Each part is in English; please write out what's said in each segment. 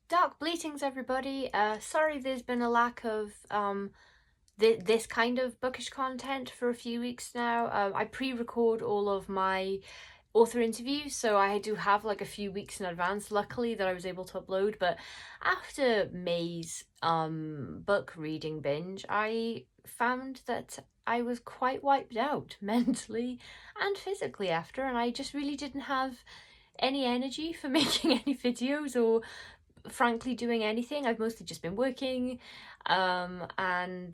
Dark Bleatings, everybody. Sorry there's been a lack of this kind of bookish content for a few weeks now. I pre-record all of my author interviews, so I do have like a few weeks in advance, luckily, that I was able to upload. But after May's book reading binge, I found that I was quite wiped out mentally and physically after, and I just really didn't have any energy for making any videos or frankly doing anything. I've mostly just been working and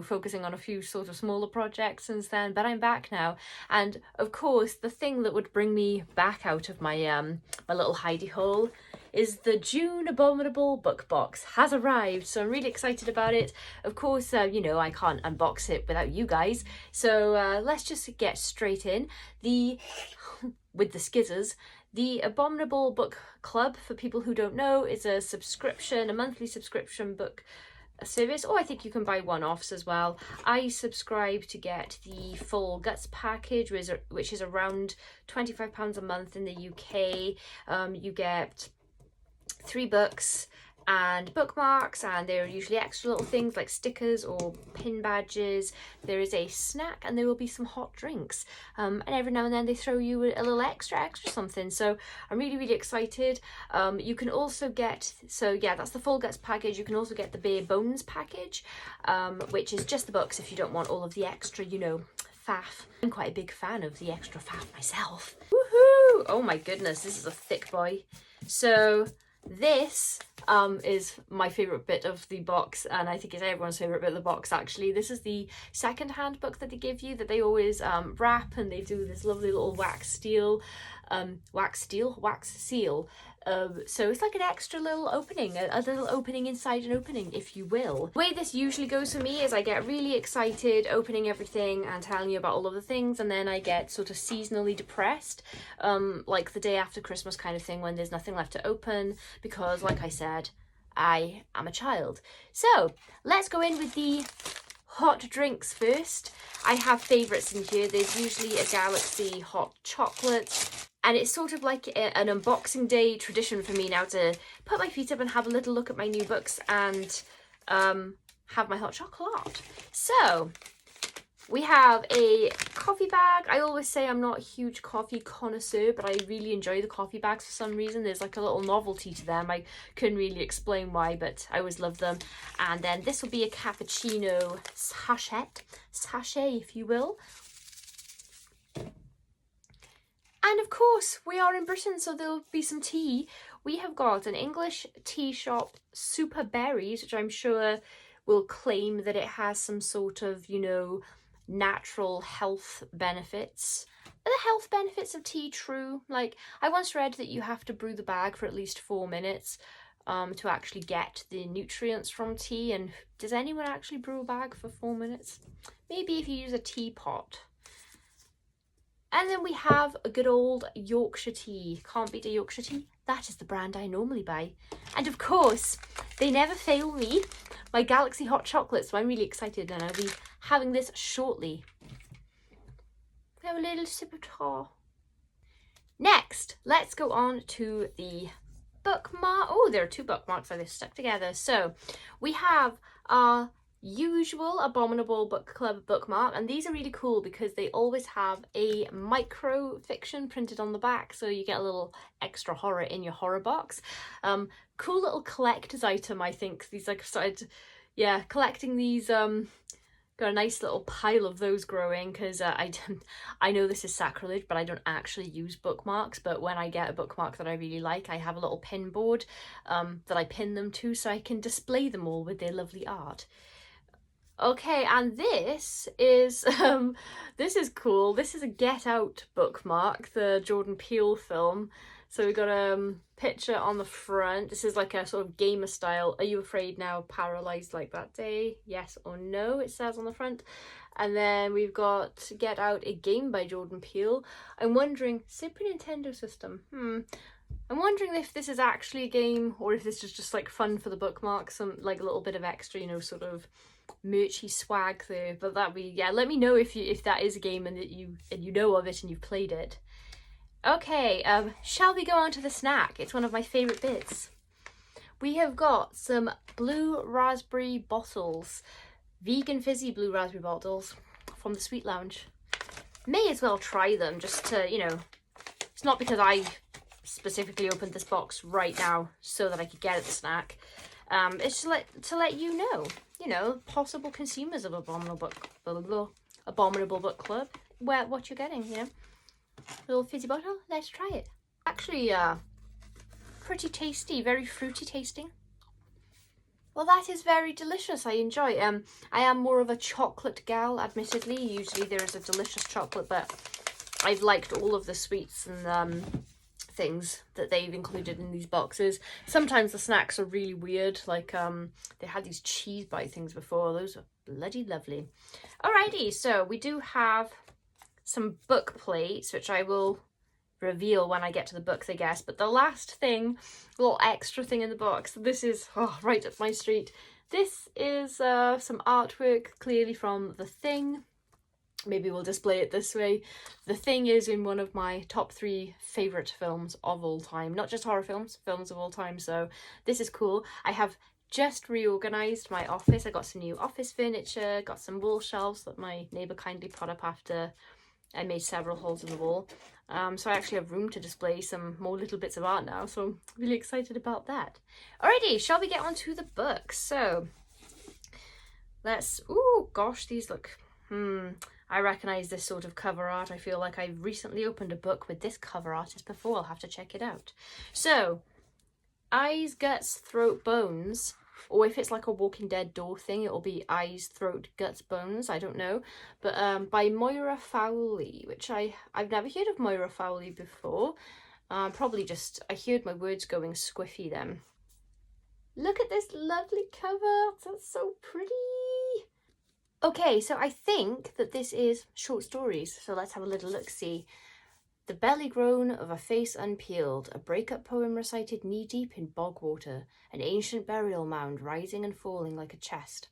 focusing on a few sort of smaller projects since then, but I'm back now. And of course the thing that would bring me back out of my my little hidey hole is the June Abominable book box has arrived, so I'm really excited about it. Of course, I can't unbox it without you guys, so let's just get straight in. With the skizzers, the Abominable Book Club, for people who don't know, is a monthly subscription book service, or I think you can buy one-offs as well. I subscribe to get the full Guts package, which is around £25 a month in the UK. You get 3 books and bookmarks, and there are usually extra little things like stickers or pin badges. There is a snack, and there will be some hot drinks, and every now and then they throw you a little extra something, so I'm really excited. You can also get, that's the full Guts package. You can also get the bare bones package, which is just the books if you don't want all of the extra, faff. I'm quite a big fan of the extra faff myself. Woohoo! Oh my goodness, this is a thick boy. So this is my favourite bit of the box, and I think it's everyone's favourite bit of the box actually. This is the second-hand book that they give you, that they always wrap, and they do this lovely little wax seal. So it's like an extra little opening, a little opening inside an opening, if you will. The way this usually goes for me is I get really excited opening everything and telling you about all of the things, and then I get sort of seasonally depressed, like the day after Christmas kind of thing, when there's nothing left to open, because like I said, I am a child. So let's go in with the hot drinks first. I have favourites in here. There's usually a Galaxy hot chocolate, and it's sort of like an unboxing day tradition for me now to put my feet up and have a little look at my new books and have my hot chocolate. So we have a coffee bag. I always say I'm not a huge coffee connoisseur, but I really enjoy the coffee bags for some reason. There's like a little novelty to them. I couldn't really explain why, but I always love them. And then this will be a cappuccino sachet, if you will. And of course, we are in Britain, so there'll be some tea. We have got an English tea shop, Super Berries, which I'm sure will claim that it has some sort of, natural health benefits. Are the health benefits of tea true? Like, I once read that you have to brew the bag for at least 4 minutes to actually get the nutrients from tea. And does anyone actually brew a bag for 4 minutes? Maybe if you use a teapot. And then we have a good old Yorkshire tea. Can't beat a Yorkshire tea. That is the brand I normally buy. And of course, they never fail me, my Galaxy hot chocolate. So I'm really excited, and I'll be having this shortly. Have a little sip of tea. Next, let's go on to the bookmark. Oh, there are 2 bookmarks that are stuck together. So we have our usual Abominable Book Club bookmark, and these are really cool because they always have a micro fiction printed on the back, so you get a little extra horror in your horror box. Cool little collector's item, I think. These, like, started collecting these. Got a nice little pile of those growing, because I know this is sacrilege, but I don't actually use bookmarks. But when I get a bookmark that I really like, I have a little pin board that I pin them to, so I can display them all with their lovely art. Okay, and this is cool. This is a Get Out bookmark, the Jordan Peele film. So we've got a picture on the front. This is like a sort of gamer style. Are you afraid now? Paralyzed like that day? Yes or no, it says on the front. And then we've got Get Out, a game by Jordan Peele. I'm wondering, Super Nintendo system. I'm wondering if this is actually a game, or if this is just like fun for the bookmark, some like a little bit of extra, sort of merchy swag there. But that'd be, let me know if that is a game and that you know of it and you've played it. Okay, shall we go on to the snack? It's one of my favourite bits. we have got some blue raspberry bottles. Vegan fizzy blue raspberry bottles from the Sweet Lounge. May as well try them just to, you know, it's not because I specifically opened this box right now so that I could get at the snack. It's to let you know, possible consumers of Abominable Book Club, what you're getting, you know. Little fizzy bottle, let's try it. Actually, pretty tasty, very fruity tasting. Well, that is very delicious. I enjoy it. I am more of a chocolate gal, admittedly. Usually there is a delicious chocolate, but I've liked all of the sweets and things that they've included in these boxes. Sometimes the snacks are really weird, like they had these cheese bite things before. Those are bloody lovely. Alrighty, so we do have some book plates, which I will reveal when I get to the books, I guess. But the last thing, little extra thing in the box, this is right up my street. This is some artwork, clearly from The Thing. Maybe we'll display it this way. The Thing is in one of my top 3 favourite films of all time. Not just horror films, films of all time. So this is cool. I have just reorganised my office. I got some new office furniture, got some wall shelves that my neighbour kindly put up after I made several holes in the wall. So I actually have room to display some more little bits of art now. So I'm really excited about that. Alrighty, shall we get on to the books? So let's, oh gosh, these look, I recognise this sort of cover art. I feel like I've recently opened a book with this cover artist before. I'll have to check it out. So, Eyes, Guts, Throat, Bones. Or if it's like a Walking Dead door thing, it'll be Eyes, Throat, Guts, Bones. I don't know. But by Moira Fowley, which I've never heard of Moira Fowley before. Probably just, I heard my words going squiffy then. Look at this lovely cover. That's so pretty. Okay, so I think that this is short stories, so let's have a little look-see. The belly groan of a face unpeeled, a breakup poem recited knee-deep in bog water, an ancient burial mound rising and falling like a chest,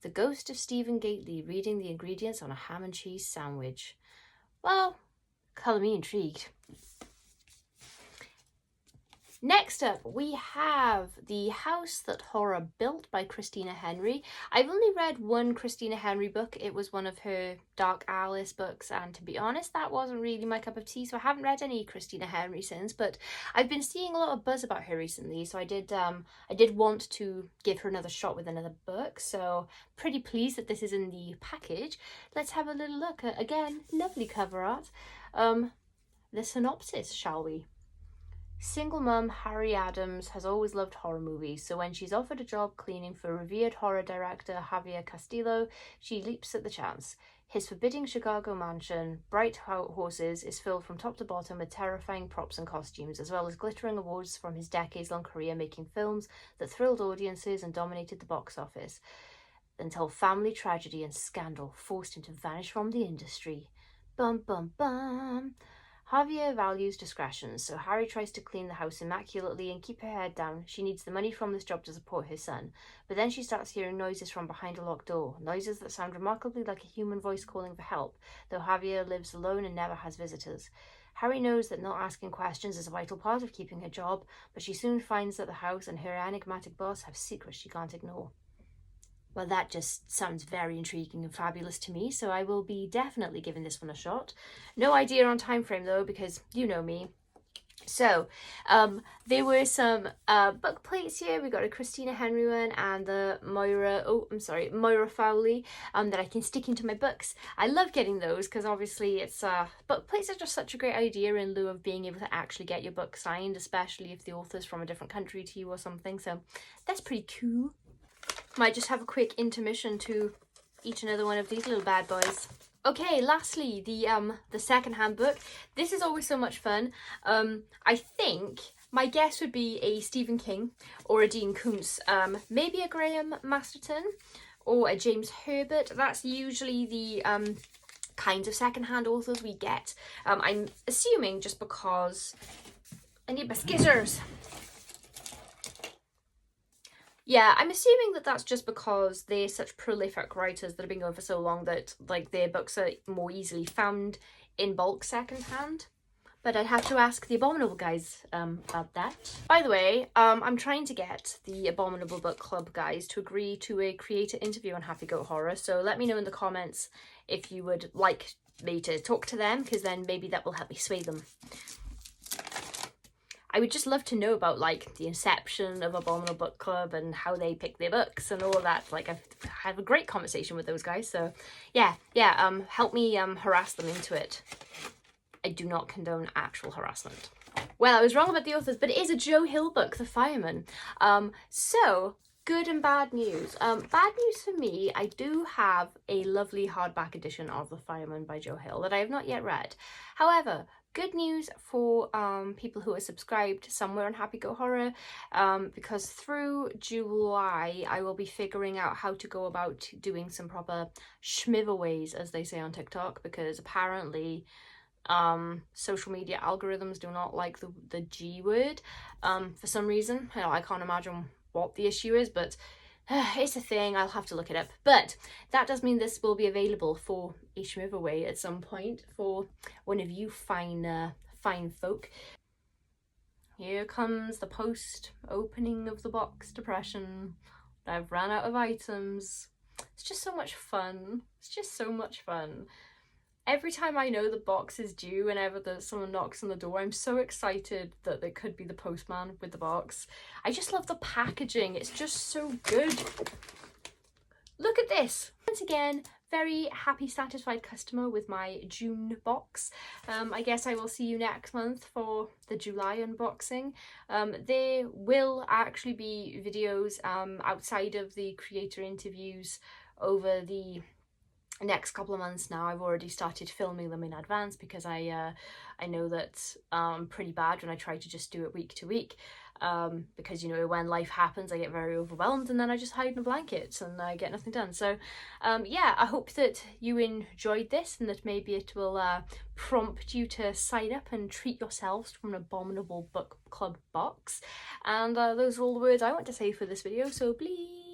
the ghost of Stephen Gately reading the ingredients on a ham and cheese sandwich. Well, colour me intrigued. Next up, we have The House That Horror Built by Christina Henry. I've only read one Christina Henry book. It was one of her Dark Alice books, and to be honest, that wasn't really my cup of tea, so I haven't read any Christina Henry since, but I've been seeing a lot of buzz about her recently, so I did want to give her another shot with another book, so pretty pleased that this is in the package. Let's have a little look at, again, lovely cover art. The synopsis, shall we? Single mum Harry Adams has always loved horror movies, so when she's offered a job cleaning for revered horror director Javier Castillo, she leaps at the chance. His forbidding Chicago mansion, bright horses, is filled from top to bottom with terrifying props and costumes, as well as glittering awards from his decades-long career making films that thrilled audiences and dominated the box office, until family tragedy and scandal forced him to vanish from the industry. Bum bum bum. Javier values discretion, so Harry tries to clean the house immaculately and keep her head down. She needs the money from this job to support her son. But then she starts hearing noises from behind a locked door, noises that sound remarkably like a human voice calling for help, though Javier lives alone and never has visitors. Harry knows that not asking questions is a vital part of keeping her job, but she soon finds that the house and her enigmatic boss have secrets she can't ignore. Well, that just sounds very intriguing and fabulous to me, so I will be definitely giving this one a shot. No idea on time frame though, because you know me. So, there were some book plates here. We got a Christina Henry one and the Moira Fowley that I can stick into my books. I love getting those because obviously it's book plates are just such a great idea in lieu of being able to actually get your book signed, especially if the author's from a different country to you or something. So that's pretty cool. Might just have a quick intermission to each and every one of these little bad boys. Okay, lastly, the second-hand book. This is always so much fun. I think my guess would be a Stephen King or a Dean Koontz, maybe a Graham Masterton or a James Herbert. That's usually the kinds of second-hand authors we get. I'm assuming just because I need my scissors. Yeah, I'm assuming that that's just because they're such prolific writers that have been going for so long that like their books are more easily found in bulk secondhand. But I'd have to ask the Abominable guys about that. By the way, I'm trying to get the Abominable Book Club guys to agree to a creator interview on Happy Goat Horror, so let me know in the comments if you would like me to talk to them, because then maybe that will help me sway them. I would just love to know about like the inception of Abominable Book Club and how they pick their books and all of that. Like I've had a great conversation with those guys, so yeah, help me harass them into it. I do not condone actual harassment. Well, I was wrong about the authors, but it is a Joe Hill book, The Fireman. So good and bad news. Bad news for me, I do have a lovely hardback edition of The Fireman by Joe Hill that I have not yet read. However, good news for people who are subscribed somewhere on Happy Go Horror, because through July I will be figuring out how to go about doing some proper schmivaways, as they say on TikTok, because apparently social media algorithms do not like the G word for some reason. I can't imagine what the issue is, but it's a thing. I'll have to look it up. But that does mean this will be available for a schmivaaway at some point for one of you fine folk. Here comes the post opening of the box depression. I've run out of items. It's just so much fun. It's just so much fun. Every time I know the box is due, whenever someone knocks on the door, I'm so excited that it could be the postman with the box. I just love the packaging. It's just so good. Look at this. Once again, very happy, satisfied customer with my June box. I guess I will see you next month for the July unboxing. There will actually be videos outside of the creator interviews over the next couple of months now. I've already started filming them in advance because I know that I'm pretty bad when I try to just do it week to week, because, you know, when life happens I get very overwhelmed and then I just hide in a blanket and I get nothing done. So yeah, I hope that you enjoyed this and that maybe it will prompt you to sign up and treat yourselves to an Abominable Book Club box. And those are all the words I want to say for this video, so please